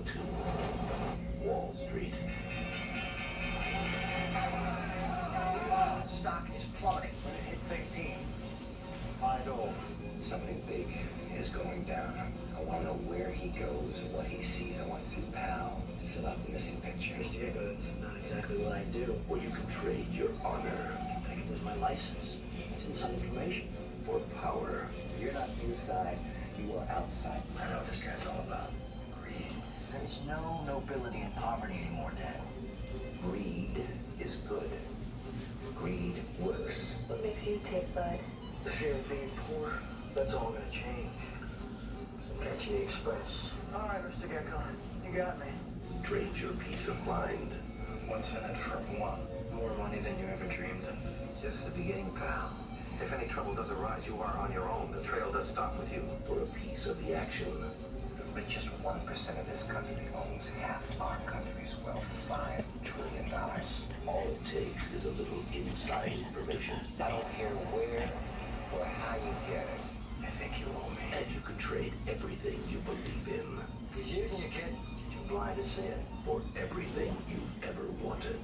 Platoon. Wall Street. Stock is plummeting when it hits 18. Find all. Something big is going down. I want to know where he goes, what he sees. I want you, pal, to fill out the missing picture. Mr. Diego, that's not exactly what I do. Where you can trade your honor I can lose my license. It's inside information. for power. You're not inside. You are outside. I know what this guy's all about. Greed. There's no nobility in poverty anymore, Dad. Greed is good. Greed works. What makes you take Bud? The fear of being poor, that's all gonna change. So catch the express. All right, Mr. Gecko, you got me. Trade your peace of mind. What's in it for one? More money than you ever dreamed of. Just the beginning, pal. If any trouble does arise, you are on your own. The trail does stop with you. For a piece of the action. The richest 1% of this country owns half our country's wealth, $5 trillion. All it takes is a little inside information. I don't care where or how you get it. I think you owe me. And you can trade everything you believe in. He's using you, kid. Too blind to see it. For everything you've ever wanted.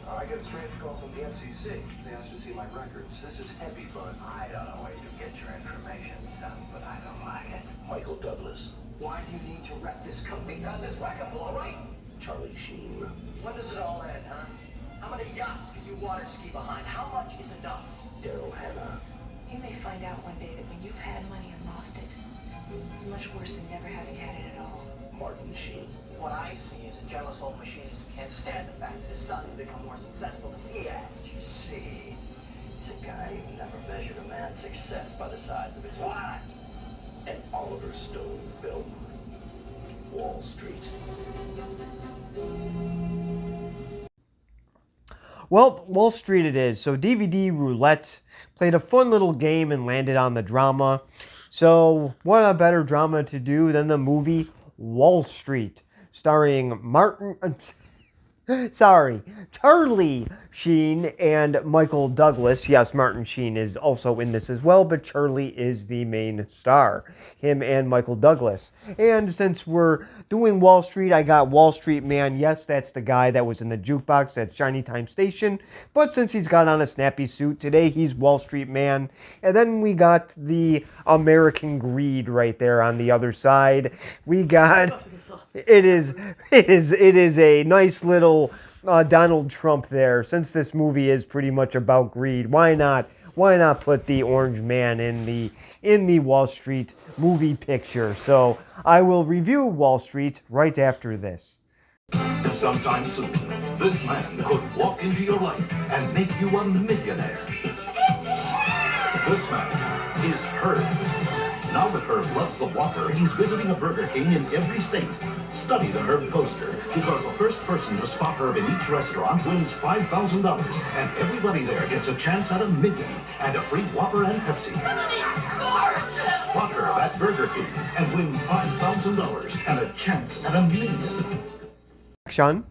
I got a strange call from the SEC. They asked to see my records. This is heavy, Bud. I don't know where you get your information, son, but I don't like it. Michael Douglas. Why do you need to wreck this company? Because it's wreckable, right? Charlie Sheen. When does it all end, huh? How many yachts can you water ski behind? How much is enough? Daryl Hannah. You may find out one day that when you've had money and lost it, it's much worse than never having had it at all. Martin Sheen. What I see is a jealous old machinist who can't stand the fact that his son's become more successful than he has. You see, it's a guy who never measured a man's success by the size of his wallet. An Oliver Stone film. Wall Street. Well, Wall Street it is. So DVD Roulette played a fun little game and landed on the drama. So what a better drama to do than the movie Wall Street, starring Charlie Sheen and Michael Douglas. Yes, Martin Sheen is also in this as well, but Charlie is the main star. Him and Michael Douglas. And since we're doing Wall Street, I got Wall Street Man. Yes, that's the guy that was in the jukebox at Shiny Time Station. But since he's got on a snappy suit, today he's Wall Street Man. And then we got the American Greed right there on the other side. We got... It is a nice little Donald Trump there. Since this movie is pretty much about greed, why not put the orange man in the Wall Street movie picture? So I will review Wall Street right after this. Sometime soon, this man could walk into your life and make you a millionaire. This man is Herb. Now that Herb loves the Whopper, he's visiting a Burger King in every state. Study the Herb poster, because the first person to spot Herb in each restaurant wins $5,000, and everybody there gets a chance at $1 million and a free Whopper and Pepsi. Spot Herb at Burger King and win $5,000 and a chance at $1 million. Action.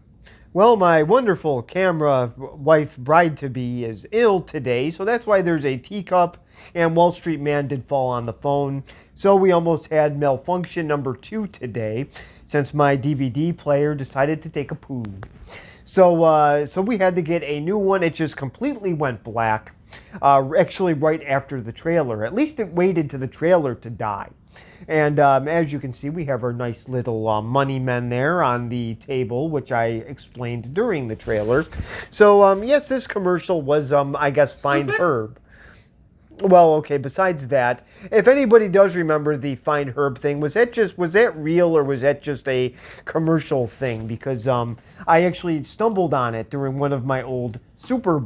Well, my wonderful camera wife bride-to-be is ill today, so that's why there's a teacup, and Wall Street Man did fall on the phone. So we almost had malfunction number 2 today, since my DVD player decided to take a poo. So we had to get a new one. It just completely went black, actually right after the trailer. At least it waited to the trailer to die. And as you can see, we have our nice little money men there on the table, which I explained during the trailer. So, yes, this commercial was, I guess, Find Herb. Well, okay, besides that, if anybody does remember the Find Herb thing, was that real, or was that just a commercial thing? Because I actually stumbled on it during one of my old Super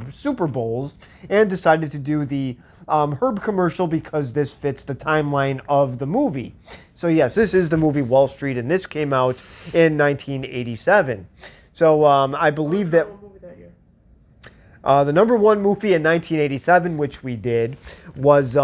Bowls and decided to do the Herb commercial because this fits the timeline of the movie. So yes, this is the movie Wall Street, and this came out in 1987. So I believe that the number one movie in 1987, which we did, was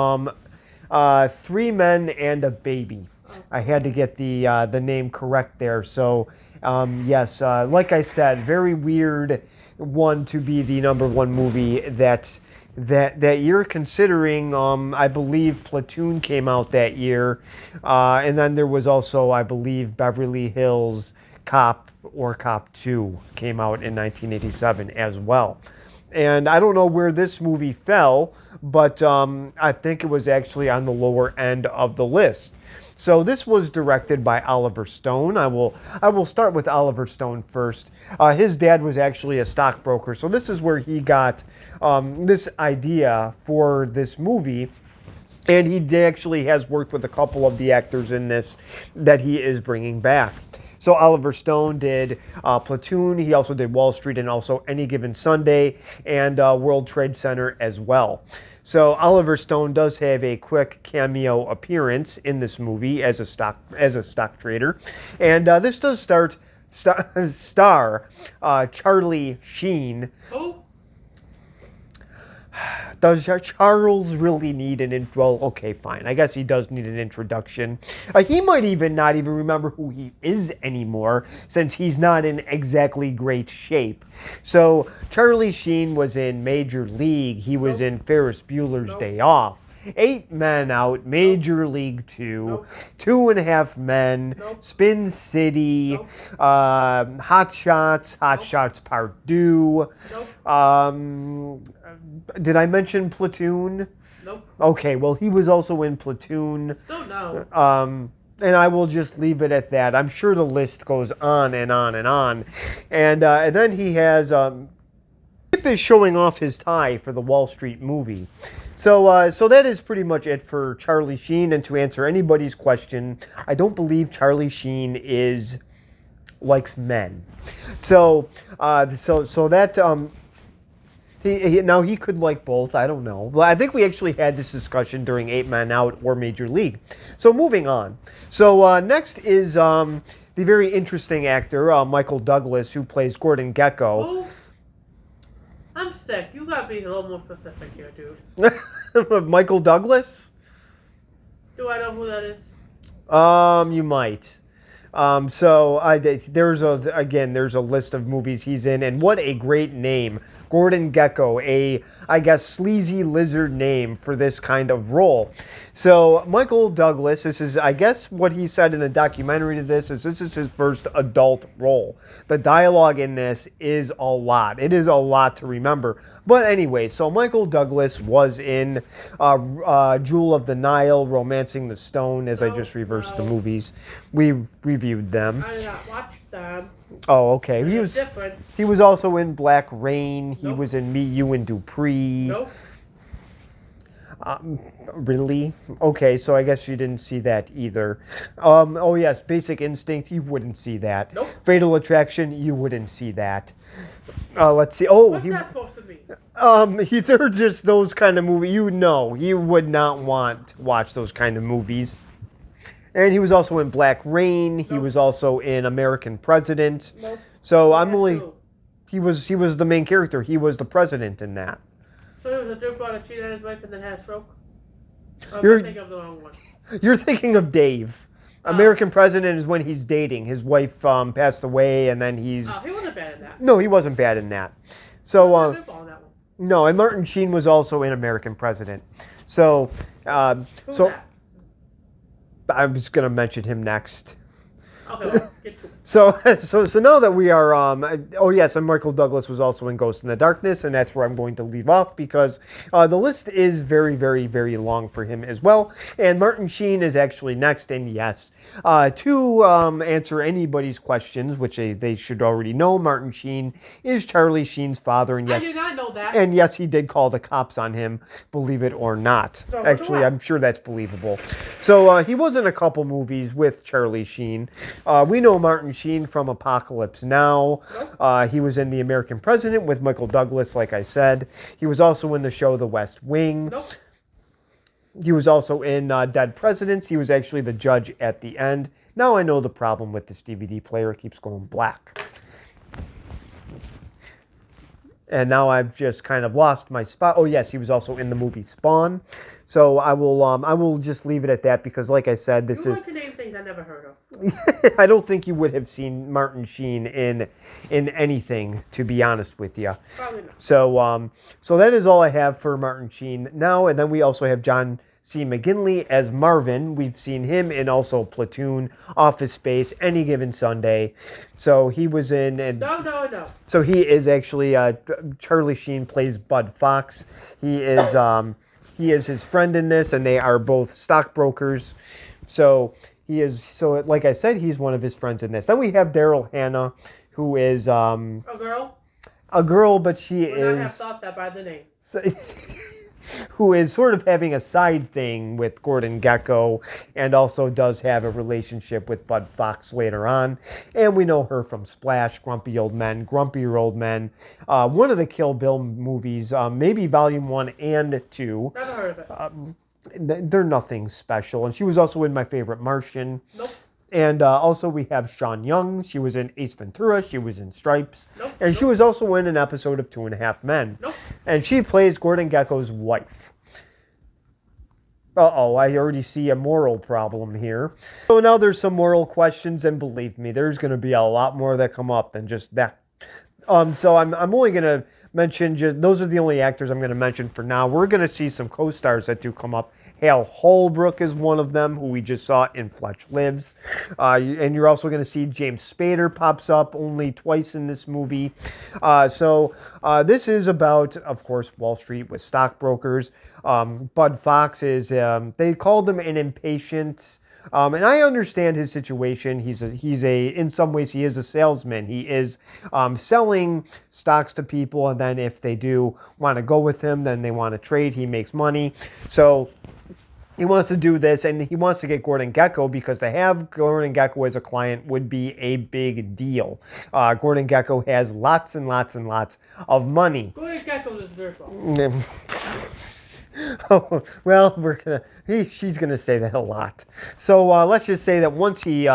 Three Men and a Baby. I had to get the name correct there. So yes, like I said, very weird one to be the number one movie that year, considering I believe Platoon came out that year, and then there was also, I believe, Beverly Hills Cop or Cop 2 came out in 1987 as well. And I don't know where this movie fell, but I think it was actually on the lower end of the list. So this was directed by Oliver Stone. I will start with Oliver Stone first. His dad was actually a stockbroker, so this is where he got this idea for this movie. And he actually has worked with a couple of the actors in this that he is bringing back. So Oliver Stone did Platoon. He also did Wall Street and also Any Given Sunday and World Trade Center as well. So Oliver Stone does have a quick cameo appearance in this movie as a stock trader, and this does star Charlie Sheen. Oh. Does Charles really need an intro? Well, okay, fine. I guess he does need an introduction. He might even not even remember who he is anymore, since he's not in exactly great shape. So Charlie Sheen was in Major League. He was in Ferris Bueller's Day Off. 8 Men Out, Major League 2, 2.5 Men, Spin City, Hot Shots Part 2. Did I mention Platoon? Nope. Okay, well, he was also in Platoon. Still no. And I will just leave it at that. I'm sure the list goes on and on and on. And then he has... Chip is showing off his tie for the Wall Street movie. So that is pretty much it for Charlie Sheen. And to answer anybody's question, I don't believe Charlie Sheen likes men. So that he could like both. I don't know. Well, I think we actually had this discussion during 8 Men Out or Major League. So moving on. So next is the very interesting actor Michael Douglas, who plays Gordon Gekko. Oh. I'm sick. You gotta be a little more specific here, dude. Michael Douglas? Do I know who that is? You might. There's a list of movies he's in, and what a great name. Gordon Gekko, I guess, sleazy lizard name for this kind of role. So Michael Douglas, this is, I guess, what he said in the documentary to this is his first adult role. The dialogue in this is a lot. It is a lot to remember. But anyway, so Michael Douglas was in Jewel of the Nile, Romancing the Stone, as I just reversed the movies. We reviewed them. I did not watch them. Oh, okay. Different. He was also in Black Rain. He Nope. was in Me, You, and Dupree. Nope. Really? Okay, so I guess you didn't see that either. Oh yes, Basic Instinct, you wouldn't see that. Nope. Fatal Attraction, you wouldn't see that. Let's see. Oh, What's that supposed to mean? They're just those kind of movies. You would not want to watch those kind of movies. And he was also in Black Rain. He was also in American President. Nope. So he was the main character. He was the president in that. So he was a dirtbag that cheated on his wife and then had a stroke? Or am You're- I thinking of the wrong one? You're thinking of Dave. American President is when he's dating. His wife passed away, and then he's... Oh, he wasn't bad in that. No, he wasn't bad in that. So, He was good on that one. no, and Martin Sheen was also in American President. So, Who's so that? I was going to mention him next. Okay, well, get to it. So now that we are, oh yes, and Michael Douglas was also in Ghost in the Darkness, and that's where I'm going to leave off because the list is very, very, very long for him as well. And Martin Sheen is actually next, and yes, to answer anybody's questions, which they should already know, Martin Sheen is Charlie Sheen's father, and yes, I did not know that. and yes, he did call the cops on him, believe it or not. So, Actually, what? I'm sure that's believable. So he was in a couple movies with Charlie Sheen. We know Martin Sheen from Apocalypse Now. He was in The American President with Michael Douglas, like I said. He was also in the show The West Wing. Nope. He was also in Dead Presidents. He was actually the judge at the end. Now I know the problem with this DVD player. It keeps going black. And now I've just kind of lost my spot. Oh yes, he was also in the movie Spawn. So I will just leave it at that because, like I said, this You're is. going to name things I never heard of. I don't think you would have seen Martin Sheen in anything, to be honest with you. Probably not. So that is all I have for Martin Sheen now, and then we also have John C. McGinley as Marvin. We've seen him in also Platoon, Office Space, Any Given Sunday. So he was in... And No. so he is actually... Charlie Sheen plays Bud Fox. He is his friend in this, and they are both stockbrokers. So he is... So like I said, he's one of his friends in this. Then we have Daryl Hannah, who is... A girl? A girl, but she Would not have is... thought that by the name. who is sort of having a side thing with Gordon Gekko and also does have a relationship with Bud Fox later on. And we know her from Splash, Grumpier Old Men, one of the Kill Bill movies, maybe Volume 1 and 2. Never heard of it. They're nothing special. And she was also in My Favorite Martian. Nope. And also we have Sean Young. She was in Ace Ventura. She was in Stripes. Nope. And she was also in an episode of 2.5 Men. Nope. And she plays Gordon Gekko's wife. Uh-oh, I already see a moral problem here. So now there's some moral questions, and believe me, there's going to be a lot more that come up than just that. So I'm only going to mention, those are the only actors I'm going to mention for now. We're going to see some co-stars that do come up. Hale Holbrook is one of them, who we just saw in Fletch Lives. And you're also going to see James Spader pops up only twice in this movie. So this is about, of course, Wall Street with stockbrokers. Bud Fox is, they called him an impatient... and I understand his situation. In some ways, he is a salesman. He is selling stocks to people, and then if they do want to go with him, then they want to trade. He makes money. So he wants to do this, and he wants to get Gordon Gekko because to have Gordon Gekko as a client would be a big deal. Gordon Gekko has lots and lots and lots of money. Gordon Gekko is dirtball. Oh, well, she's gonna say that a lot. So let's just say that once he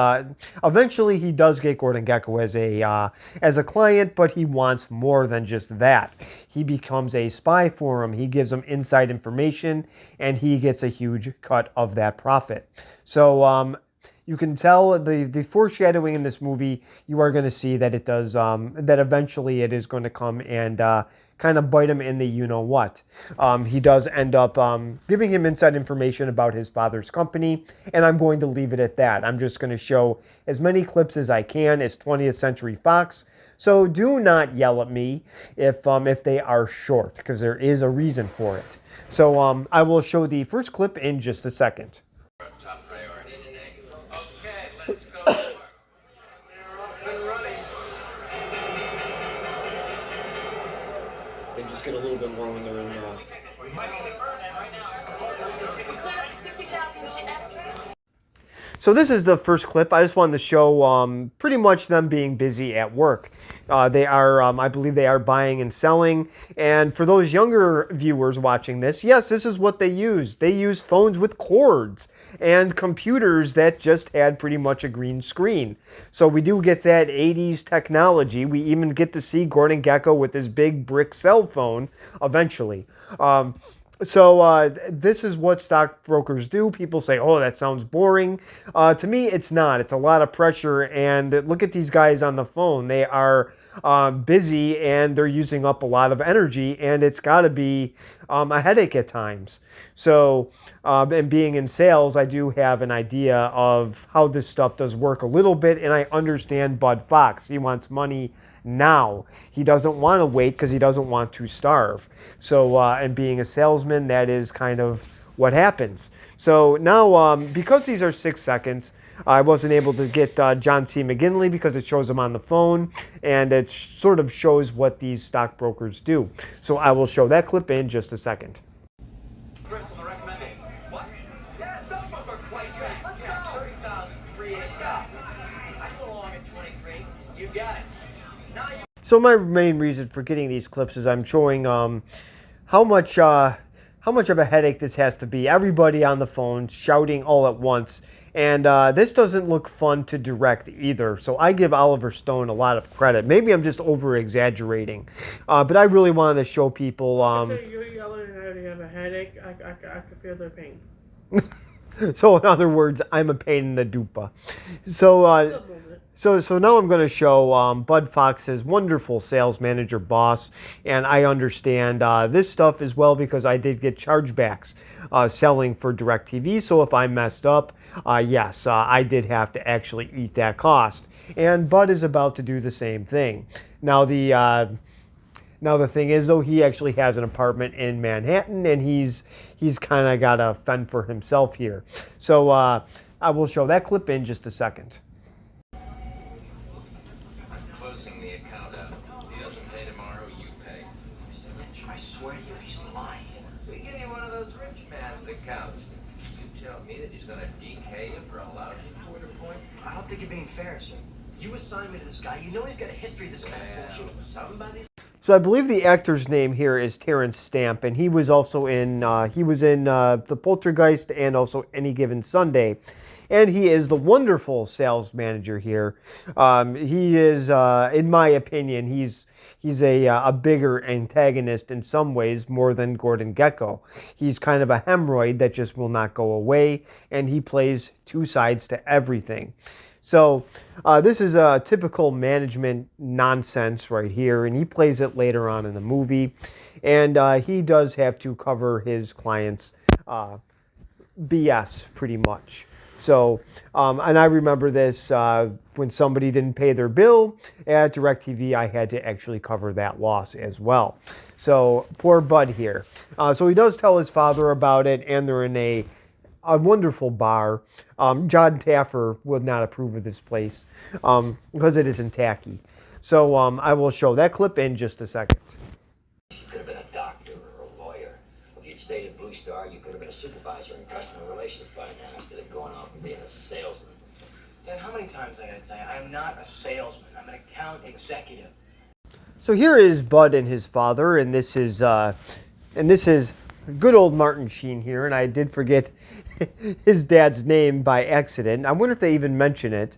eventually he does get Gordon Gekko as a client, but he wants more than just that. He becomes a spy for him. He gives him inside information, and he gets a huge cut of that profit. So you can tell the foreshadowing in this movie. You are going to see that it does that eventually it is going to come and kind of bite him in the you-know-what. He does end up giving him inside information about his father's company, and I'm going to leave it at that. I'm just going to show as many clips as I can. It's 20th Century Fox, so do not yell at me if they are short, because there is a reason for it. So I will show the first clip in just a second. Top priority today. Okay, let's go. We're off and running. They just get a little bit more when they're in. So this is the first clip. I just wanted to show pretty much them being busy at work. They are, I believe they are buying and selling. And for those younger viewers watching this, yes, this is what they use. They use phones with cords and computers that just had pretty much a green screen. So we do get that 80s technology. We even get to see Gordon Gekko with his big brick cell phone eventually. So this is what stockbrokers do. People say, oh, that sounds boring. To me, it's not. It's a lot of pressure. And look at these guys on the phone. They are busy and they're using up a lot of energy. And it's got to be a headache at times. So, and being in sales, I do have an idea of how this stuff does work a little bit. And I understand Bud Fox. He wants money now. He doesn't want to wait because he doesn't want to starve. So, and being a salesman, that is kind of what happens. So now, because these are 6 seconds, I wasn't able to get John C. McGinley because it shows him on the phone, and it sort of shows what these stockbrokers do. So I will show that clip in just a second. Chris, on the recommended. What? Yeah, it's not for Christ's sake. Let's go. 30,000, 380. I go along at 23. You got it. Now you. So my main reason for getting these clips is I'm showing how much of a headache this has to be. Everybody on the phone shouting all at once. And this doesn't look fun to direct either. So I give Oliver Stone a lot of credit. Maybe I'm just over-exaggerating. But I really wanted to show people... You're yelling and I already have a headache. I can feel their pain. So in other words, I'm a pain in the dupa. So So now I'm going to show Bud Fox's wonderful sales manager boss, and I understand this stuff as well because I did get chargebacks selling for DirecTV. So if I messed up, yes, I did have to actually eat that cost. And Bud is about to do the same thing. Now the thing is, though, he actually has an apartment in Manhattan, and he's kind of got to fend for himself here. So I will show that clip in just a second. Closing the account out. If he doesn't pay tomorrow, you pay. Mr. Lynch, I swear to you, he's lying. We give you one of those rich man's accounts. You tell me that he's gonna DK you for a lousy quarter point? I don't think you're being fair, sir. You assigned me to this guy. You know he's got a history of this kind of bullshit. Somebody's So I believe the actor's name here is Terrence Stamp, and he was also in The Poltergeist and also Any Given Sunday, and he is the wonderful sales manager here. He is, in my opinion, he's a bigger antagonist in some ways more than Gordon Gekko. He's kind of a hemorrhoid that just will not go away, and he plays two sides to everything. So this is a typical management nonsense right here, and he plays it later on in the movie. And he does have to cover his clients' BS pretty much. So, and I remember this when somebody didn't pay their bill at DirecTV, I had to actually cover that loss as well. So poor Bud here. So he does tell his father about it, and they're in a wonderful bar. John Taffer would not approve of this place because it isn't tacky. So I will show that clip in just a second. You could have been a doctor or a lawyer. If you'd stayed at Blue Star, you could have been a supervisor in customer relations by now instead of going off and being a salesman. Dan, how many times I gotta tell you, I am not a salesman. I'm an account executive. So here is Bud and his father, and this is good old Martin Sheen here, and I did forget his dad's name by accident. I wonder if they even mention it.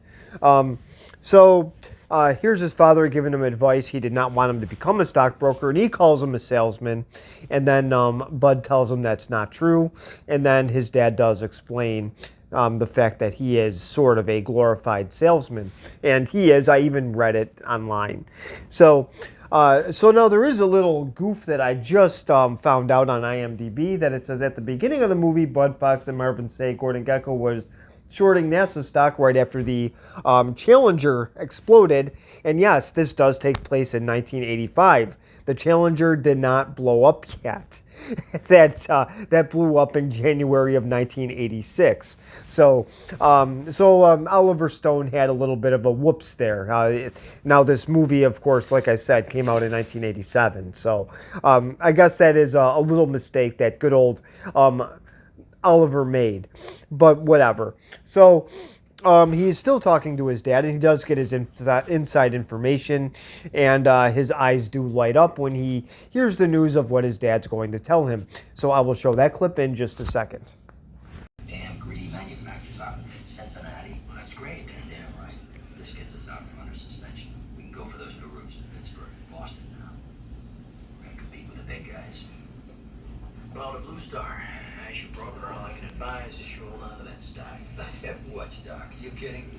Here's his father giving him advice. He did not want him to become a stockbroker, and he calls him a salesman. And then Bud tells him that's not true. And then his dad does explain the fact that he is sort of a glorified salesman. And he is. I even read it online. So now there is a little goof that I just found out on IMDb that it says at the beginning of the movie, Bud Fox and Marvin say Gordon Gekko was shorting NASA stock right after the Challenger exploded. And yes, this does take place in 1985. The Challenger did not blow up yet. that blew up in January of 1986. So Oliver Stone had a little bit of a whoops there. Now this movie, of course, like I said, came out in 1987. So I guess that is a little mistake that good old Oliver made, but whatever. So he's still talking to his dad, and he does get his inside information, and his eyes do light up when he hears the news of what his dad's going to tell him. So I will show that clip in just a second. Damn greedy manufacturers out in Cincinnati. Well, that's great, damn right. This gets us out from under suspension. We can go for those new routes to Pittsburgh and Boston now. We're gonna compete with the big guys. Well, the Blue Star, as your broker, all I can advise is you hold on to that stock. What stock? You kidding?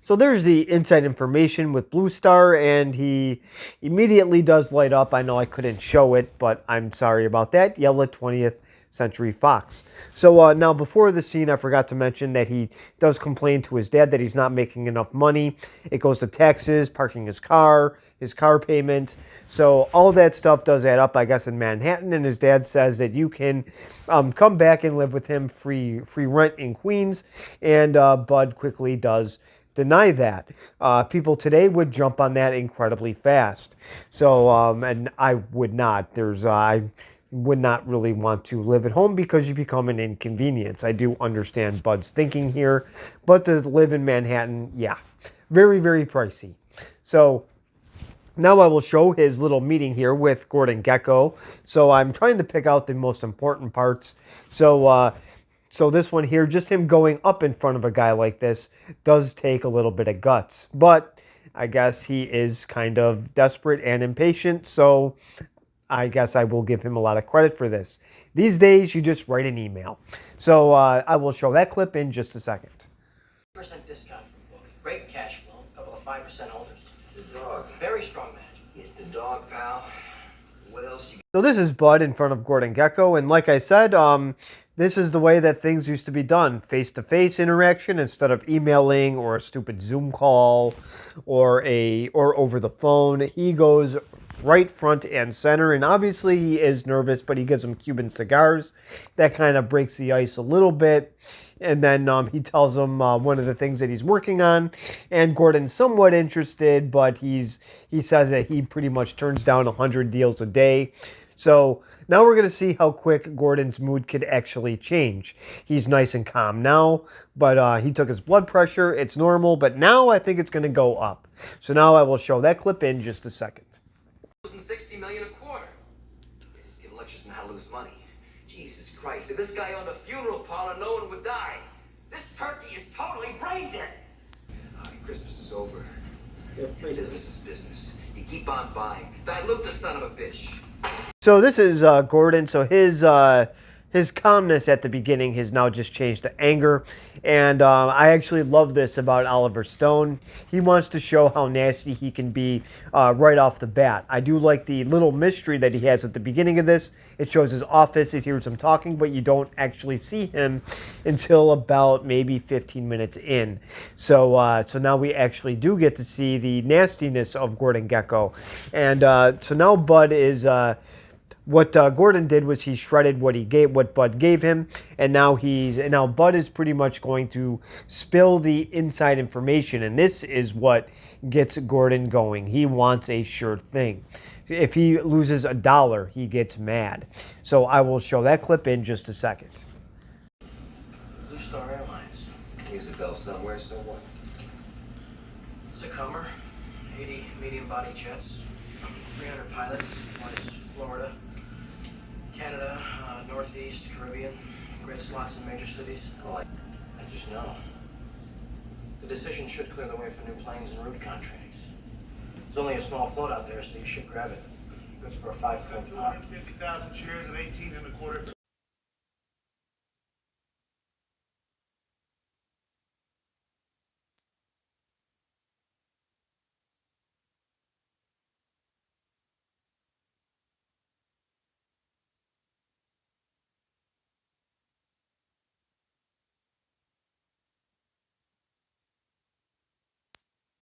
So there's the inside information with Blue Star, and he immediately does light up. I know I couldn't show it, but I'm sorry about that. Yell at 20th Century Fox. So now before the scene, I forgot to mention that he does complain to his dad that he's not making enough money. It goes to taxes, parking his car payment. So all that stuff does add up, I guess, in Manhattan. And his dad says that you can come back and live with him free rent in Queens. And Bud quickly does deny that. People today would jump on that incredibly fast. So, and I would not. I would not really want to live at home because you become an inconvenience. I do understand Bud's thinking here, but to live in Manhattan, yeah, very, very pricey. So now I will show his little meeting here with Gordon Gekko. So I'm trying to pick out the most important parts. So this one here, just him going up in front of a guy like this does take a little bit of guts. But I guess he is kind of desperate and impatient, so I guess I will give him a lot of credit for this. These days, you just write an email. So I will show that clip in just a second. % discount from booking. Great cash flow. A couple of 5% holders. It's a dog. Very strong management. It's the dog, pal. What else you So this is Bud in front of Gordon Gekko, and like I said, this is the way that things used to be done, face-to-face interaction instead of emailing or a stupid Zoom call or over the phone. He goes right front and center, and obviously he is nervous, but he gives him Cuban cigars. That kind of breaks the ice a little bit. And then he tells him one of the things that he's working on, and Gordon's somewhat interested, but he says that he pretty much turns down 100 deals a day. So now we're going to see how quick Gordon's mood could actually change. He's nice and calm now, but he took his blood pressure. It's normal, but now I think it's going to go up. So now I will show that clip in just a second. $60 million a quarter. This is giving lectures on how to lose money. Jesus Christ, if this guy owned a funeral parlor, no one would die. This turkey is totally brain dead. Christmas is over. Business is business. You keep on buying. Dilute the son of a bitch. So this is Gordon. So his calmness at the beginning has now just changed to anger. And I actually love this about Oliver Stone. He wants to show how nasty he can be right off the bat. I do like the little mystery that he has at the beginning of this. It shows his office. It hears him talking, but you don't actually see him until about maybe 15 minutes in. So now we actually do get to see the nastiness of Gordon Gekko. And so now Bud is... What Gordon did was he shredded what Bud gave him, and now Bud is pretty much going to spill the inside information, and this is what gets Gordon going. He wants a sure thing. If he loses $1, he gets mad. So I will show that clip in just a second. Blue Star Airlines. Isabel somewhere, so what? Sycamore. 80 medium-body jets. 300 pilots. One is Florida. Canada, Northeast, Caribbean, great slots in major cities. Oh, I just know. The decision should clear the way for new planes and route contracts. There's only a small float out there, so you should grab it. Good for a 5-point pop. 250,000 shares at 18 and a quarter.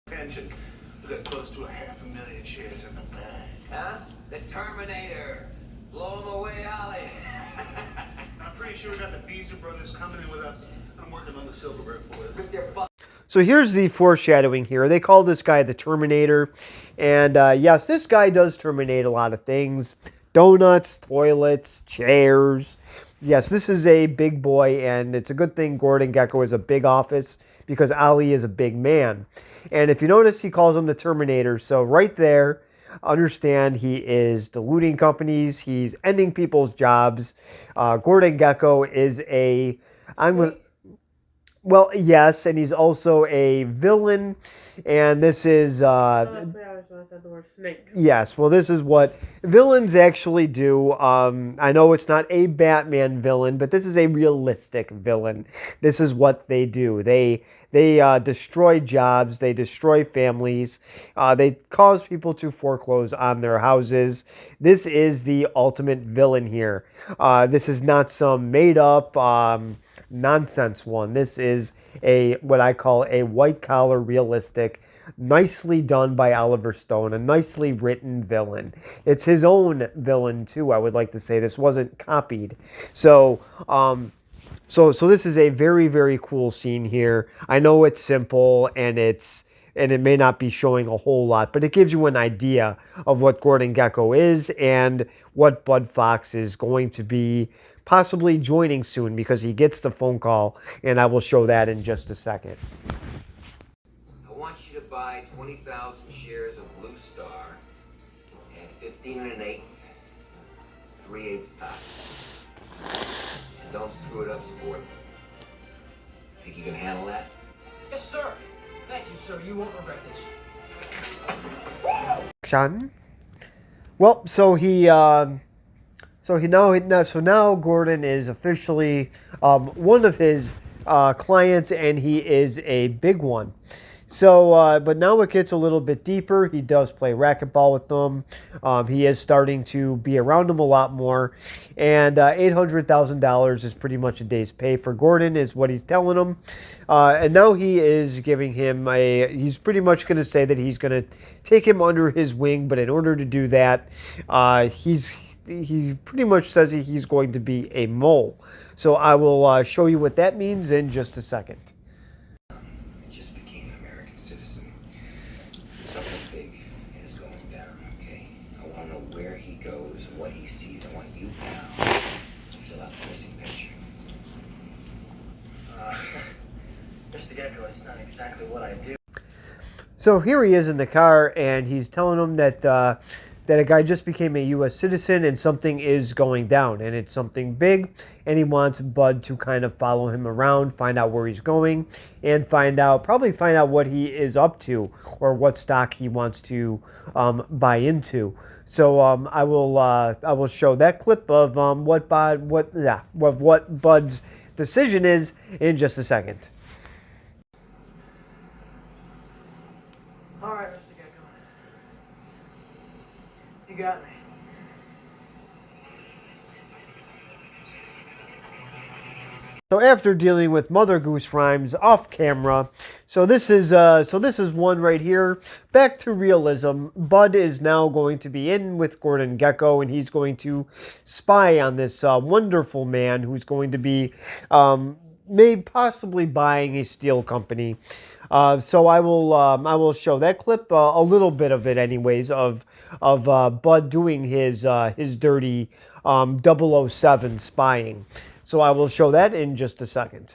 Pensions. We got close to 500,000 shares in the bag. Huh? The Terminator. Blow him away, Ollie. I'm pretty sure we got the Beezer brothers coming in with us. I'm working on the Silverberg for us. Rip their fuck. So here's the foreshadowing here. They call this guy the Terminator. And yes, this guy does terminate a lot of things. Donuts, toilets, chairs. Yes, this is a big boy, and it's a good thing Gordon Gekko is a big office because Ali is a big man. And if you notice, he calls him the Terminator. So right there, understand he is diluting companies. He's ending people's jobs. Gordon Gekko is well, yes, and he's also a villain. And this is... The word snake. Yes, well, this is what villains actually do. I know it's not a Batman villain, but this is a realistic villain. This is what they do. They destroy jobs. They destroy families. They cause people to foreclose on their houses. This is the ultimate villain here. This is not some made-up nonsense one. This is what I call a white-collar, realistic, nicely done by Oliver Stone, a nicely written villain. It's his own villain too, I would like to say. This wasn't copied. So this is a very, very cool scene here. I know it's simple and it may not be showing a whole lot, but it gives you an idea of what Gordon Gekko is and what Bud Fox is going to be possibly joining soon, because he gets the phone call, and I will show that in just a second. I want you to buy 20,000 shares of Blue Star at 15 1/8, 3/8 stock. And don't screw it up, sport. Think you can handle that? Yes, sir. Thank you, sir. You won't regret this. Sean? Well, so now Gordon is officially one of his clients, and he is a big one. So, but now it gets a little bit deeper. He does play racquetball with them. He is starting to be around them a lot more. And $800,000 is pretty much a day's pay for Gordon, is what he's telling him. And now he is giving him he's pretty much going to say that he's going to take him under his wing. But in order to do that, he pretty much says he's going to be a mole. So I will show you what that means in just a second. I just became an American citizen. Something big is going down, okay? I want to know where he goes, what he sees. I want you now to fill out the missing picture. Mr. Gecko, it's not exactly what I do. So here he is in the car, and he's telling him that that a guy just became a U.S. citizen and something is going down, and it's something big, and he wants Bud to kind of follow him around, find out where he's going, and probably find out what he is up to or what stock he wants to buy into. So I will show that clip of what Bud's decision is in just a second. All right, Mr. Gecko. You got me. So after dealing with Mother Goose rhymes off camera, so this is one right here. Back to realism. Bud is now going to be in with Gordon Gekko, and he's going to spy on this wonderful man who's going to be possibly buying a steel company. So I will show that clip, a little bit of it anyways, of Bud doing his dirty 007 spying. So I will show that in just a second.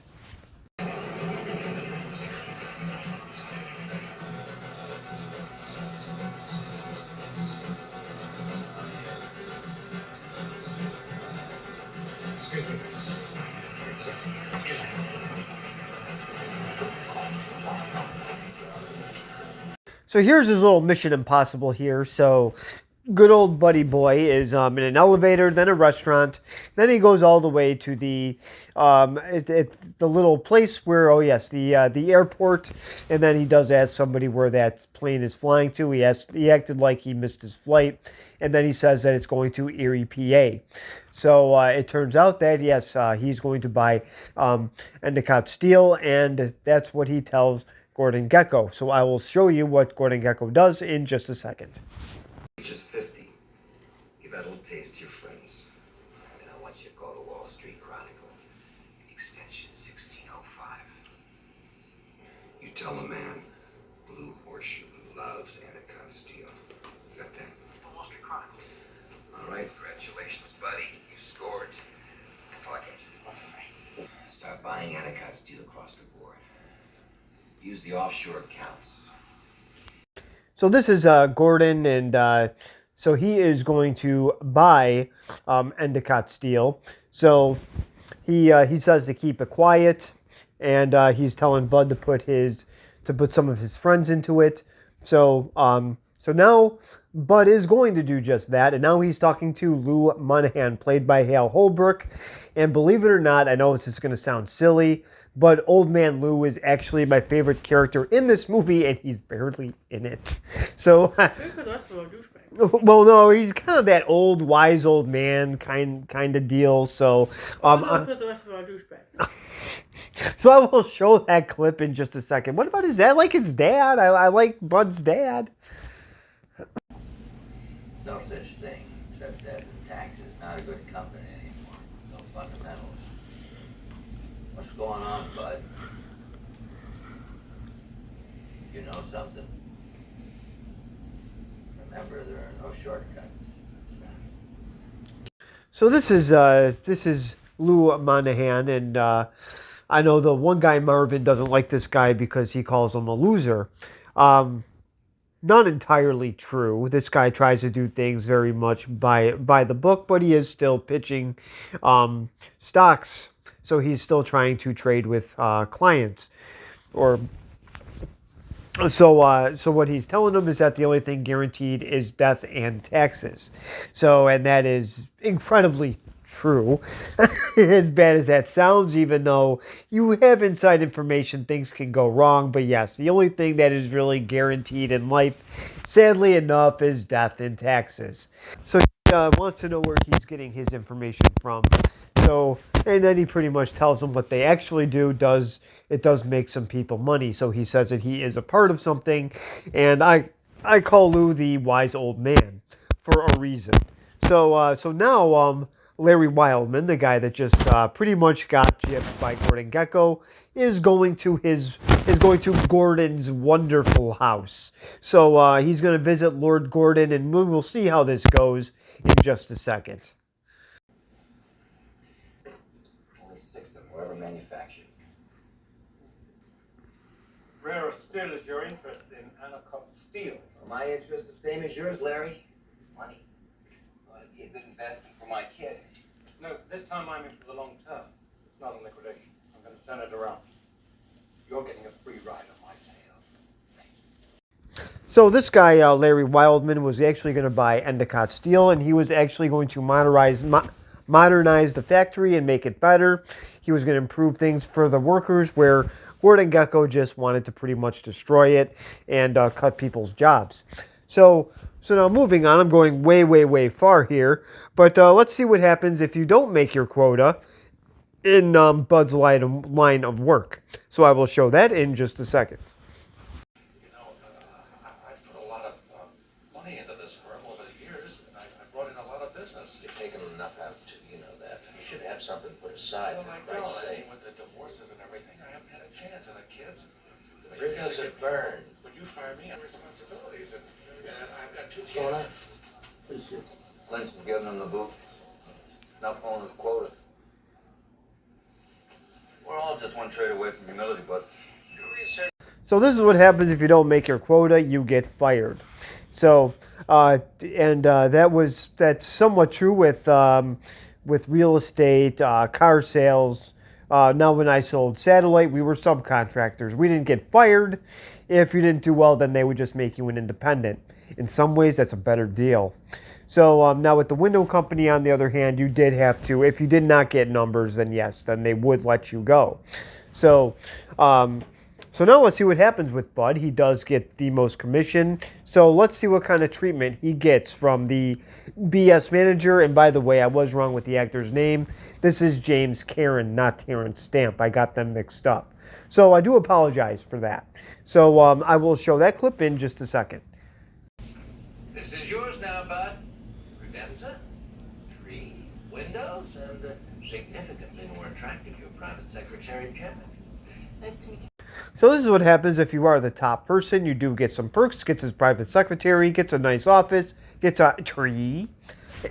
So here's his little Mission Impossible here. So good old Buddy Boy is in an elevator, then a restaurant, then he goes all the way to the little place where, oh yes, the airport, and then he does ask somebody where that plane is flying to. He acted like he missed his flight, and then he says that it's going to Erie, PA. So it turns out that yes, he's going to buy Endicott Steel, and that's what he tells Gordon Gekko. So I will show you what Gordon Gekko does in just a second. Just 50. Give that a little taste to your friends. And I want you to call the Wall Street Chronicle. Extension 1605. You tell the man Blue Horseshoe loves Endicott Steel. You got that? The Wall Street Chronicle. All right, congratulations, buddy. You scored. Talk at you. Start buying Endicott Steel across the board. Use the offshore accounts. So this is Gordon, and so he is going to buy Endicott Steel. So he says to keep it quiet, and he's telling Bud to put some of his friends into it. So so now Bud is going to do just that, and now he's talking to Lou Monahan, played by Hal Holbrook. And believe it or not, I know this is going to sound silly, but Old Man Lou is actually my favorite character in this movie, and he's barely in it. So, well, no, he's kind of that old, wise old man kind of deal. So, so I will show that clip in just a second. What about his dad? I like his dad. I like Bud's dad. No such thing, except that the tax is not a good company anymore. No fundamentals. What's going on, Bud? You know something? Remember, there are no shortcuts. So this is Lou Monahan, and I know the one guy, Marvin, doesn't like this guy because he calls him a loser. Not entirely true. This guy tries to do things very much by the book, but he is still pitching stocks. So he's still trying to trade with clients. So what he's telling them is that the only thing guaranteed is death and taxes. So, and that is incredibly true. As bad as that sounds, even though you have inside information, things can go wrong. But yes, the only thing that is really guaranteed in life, sadly enough, is death and taxes. So he wants to know where he's getting his information from. So, and then he pretty much tells them what they actually do does make some people money. So he says that he is a part of something, and I call Lou the wise old man for a reason. So now Larry Wildman, the guy that just pretty much got gypped by Gordon Gekko, is going to Gordon's wonderful house. So he's going to visit Lord Gordon, and we'll see how this goes in just a second. Only 6 of them were ever manufactured. Rare still is your interest in Anacott steel. Well, my interest is the same as yours, Larry. Money. Well, it'd be a good investment for my kid. No, this time I'm in for the long term. It's not a liquidation. I'm going to turn it around. You're getting a free ride on my tail. So this guy, Larry Wildman, was actually going to buy Endicott Steel, and he was actually going to modernize the factory and make it better. He was going to improve things for the workers, where Gordon Gekko just wanted to pretty much destroy it and cut people's jobs. So now moving on, I'm going way, way, way far here. But let's see what happens if you don't make your quota in Bud's line of work. So I will show that in just a second. You know, I've put a lot of money into this firm over the years, and I brought in a lot of business. You're taking enough out, too. You know that. You should have something put aside, Well, for I Christ's don't. I sake. mean, with the divorces and everything, I haven't had a chance, and the kids. The bridges are burned. When you fire me, I have responsibilities, and I've got 2 What's going on? kids. What is it? Clinton's giving him the boot. Not pulling his quota. We're all just one trade away from humility, but So this is what happens if you don't make your quota, you get fired. So, that's somewhat true with real estate, car sales. Now, when I sold Satellite, we were subcontractors. We didn't get fired. If you didn't do well, then they would just make you an independent. In some ways, that's a better deal. So now with the window company, on the other hand, you did have to, if you did not get numbers, then yes, then they would let you go. So now let's see what happens with Bud. He does get the most commission. So let's see what kind of treatment he gets from the BS manager. And by the way, I was wrong with the actor's name. This is James Karen, not Terrence Stamp. I got them mixed up. So I do apologize for that. So I will show that clip in just a second. This is yours now, Bud. Credenza, tree, windows, and significantly more attractive your private secretary, Jen. Nice to meet you. So this is what happens if you are the top person. You do get some perks, gets his private secretary, gets a nice office, gets a tree,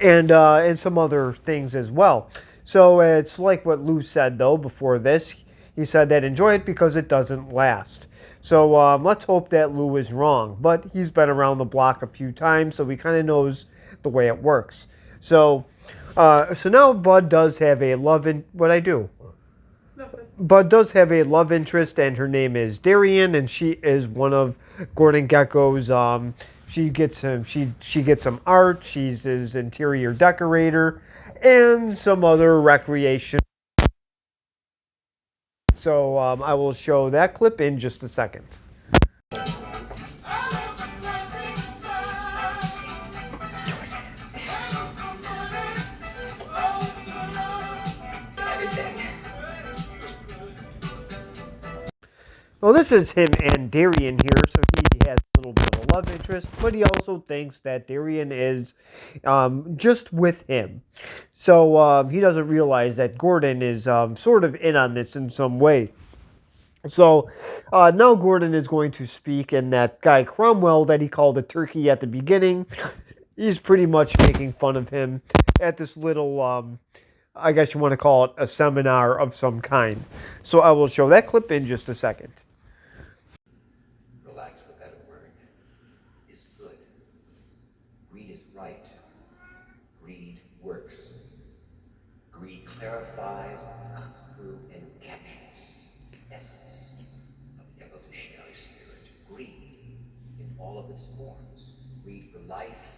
and some other things as well. So it's like what Lou said, though, before this. He said that enjoy it because it doesn't last. So let's hope that Lou is wrong. But he's been around the block a few times, so he kind of knows the way it works. So now Bud does have a Bud does have a love interest, and her name is Darian, and she is one of Gordon Gekko's. She gets some art. She's his interior decorator, and some other recreation. So I will show that clip in just a second. Well, this is him and Darian here, so he has a little bit of a love interest, but he also thinks that Darian is just with him. So he doesn't realize that Gordon is sort of in on this in some way. So now Gordon is going to speak, and that guy Cromwell that he called a turkey at the beginning, he's pretty much making fun of him at this little, I guess you want to call it a seminar of some kind. So I will show that clip in just a second. for lack of a better word, is good. Greed is right. Greed works. Greed clarifies, cuts through, and captures the essence of the evolutionary spirit. Greed in all of its forms. Greed for life.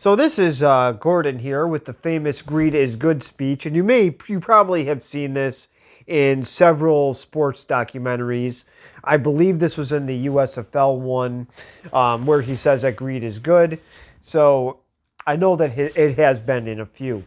So this is Gordon here with the famous "Greed is Good" speech, and you probably have seen this in several sports documentaries. I believe this was in the USFL one, where he says that greed is good. So I know that it has been in a few.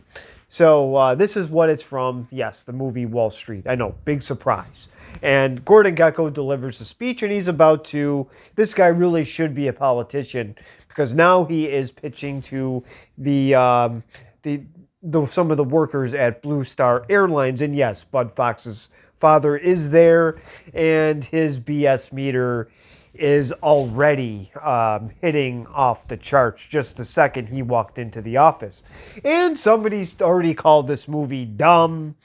So this is what it's from. Yes, the movie Wall Street. I know, big surprise. And Gordon Gekko delivers the speech, and he's about to. This guy really should be a politician because now he is pitching to some of the workers at Blue Star Airlines. And yes, Bud Fox's father is there, and his BS meter is already hitting off the charts just the second he walked into the office. And somebody's already called this movie dumb,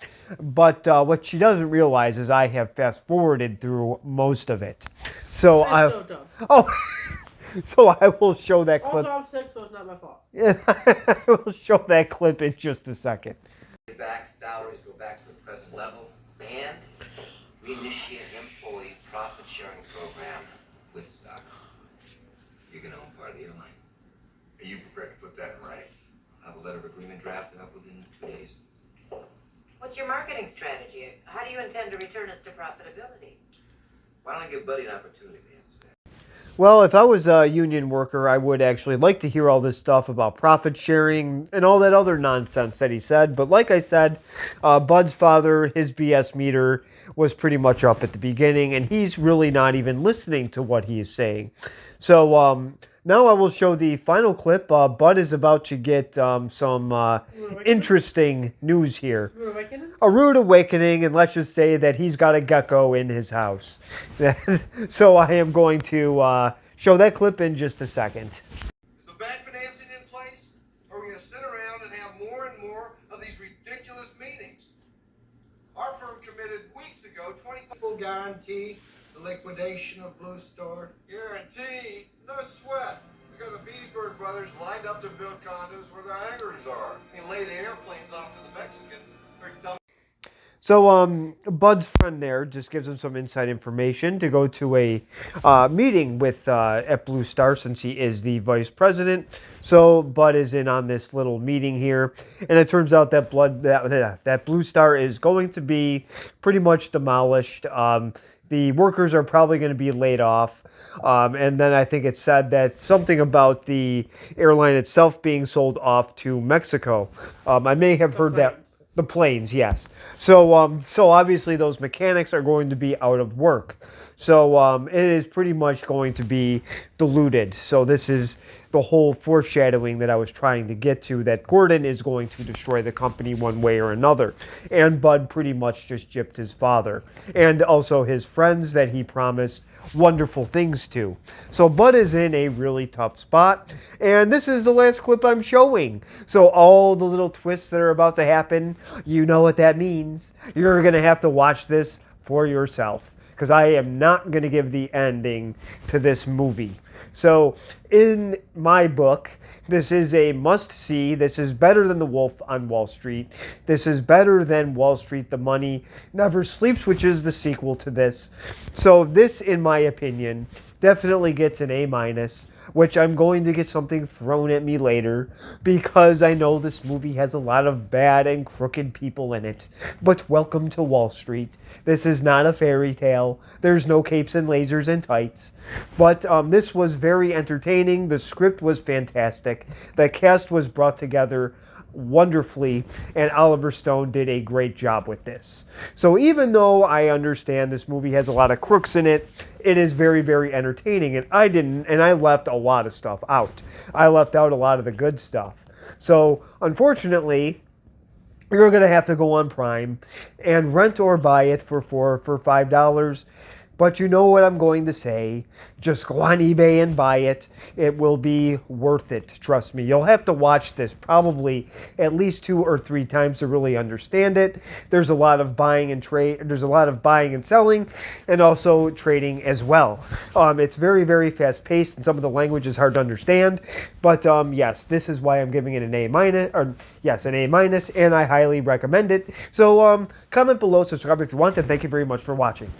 but what she doesn't realize is I have fast forwarded through most of it. So so dumb. Oh, so I will show that clip. Also, I'm sick, so it's not my fault. Yeah, I will show that clip in just a second. Back, salaries go back to the present level, and we initiate an employee profit sharing program with stock. You're going to own part of the airline. Are you prepared to put that in writing? I'll have a letter of agreement drafted up within 2 days. What's your marketing strategy? How do you intend to return us to profitability? Why don't I give Buddy an opportunity to answer that? Well, if I was a union worker, I would actually like to hear all this stuff about profit sharing and all that other nonsense that he said. But like I said, Bud's father, his BS meter was pretty much up at the beginning, and he's really not even listening to what he is saying. So now I will show the final clip. Bud is about to get some interesting news here. Rude awakening? A rude awakening, and let's just say that he's got a gecko in his house. So I am going to show that clip in just a second. Is the bank financing in place? Or are we going to sit around and have more and more of these ridiculous meetings? Our firm committed weeks ago 20 people guarantee the liquidation of Blue Star. Guarantee? No sweat. We got the Beesburg brothers lined up to build condos where the hangars are and lay the airplanes off to the Mexicans. They're dumb. So Bud's friend there just gives him some inside information to go to a meeting with at Blue Star, since he is the vice president. So Bud is in on this little meeting here, and it turns out that that Blue Star is going to be pretty much demolished. The workers are probably going to be laid off. And then I think it said that something about the airline itself being sold off to Mexico. I may have heard that. The planes, yes. So so obviously those mechanics are going to be out of work. So it is pretty much going to be diluted. So this is the whole foreshadowing that I was trying to get to, that Gordon is going to destroy the company one way or another. And Bud pretty much just gypped his father. And also his friends that he promised wonderful things to. So Bud is in a really tough spot. And this is the last clip I'm showing. So all the little twists that are about to happen, you know what that means. You're going to have to watch this for yourself, because I am not going to give the ending to this movie. So in my book, this is a must-see. This is better than The Wolf on Wall Street. This is better than Wall Street, The Money Never Sleeps, which is the sequel to this. So this, in my opinion, definitely gets an A-, which I'm going to get something thrown at me later, because I know this movie has a lot of bad and crooked people in it. But welcome to Wall Street. This is not a fairy tale. There's no capes and lasers and tights. But this was very entertaining. The script was fantastic. The cast was brought together wonderfully, and Oliver Stone did a great job with this. So even though I understand this movie has a lot of crooks in it, it is very, very entertaining, and I left a lot of stuff out. I left out a lot of the good stuff. So unfortunately, you're going to have to go on Prime and rent or buy it for $5. But you know what I'm going to say. Just go on eBay and buy it. It will be worth it. Trust me. You'll have to watch this probably at least 2 or 3 times to really understand it. There's a lot of buying and trade. There's a lot of buying and selling, and also trading as well. It's very, very fast paced, and some of the language is hard to understand. But yes, this is why I'm giving it an A-, an A-, and I highly recommend it. So comment below, subscribe if you want, and thank you very much for watching.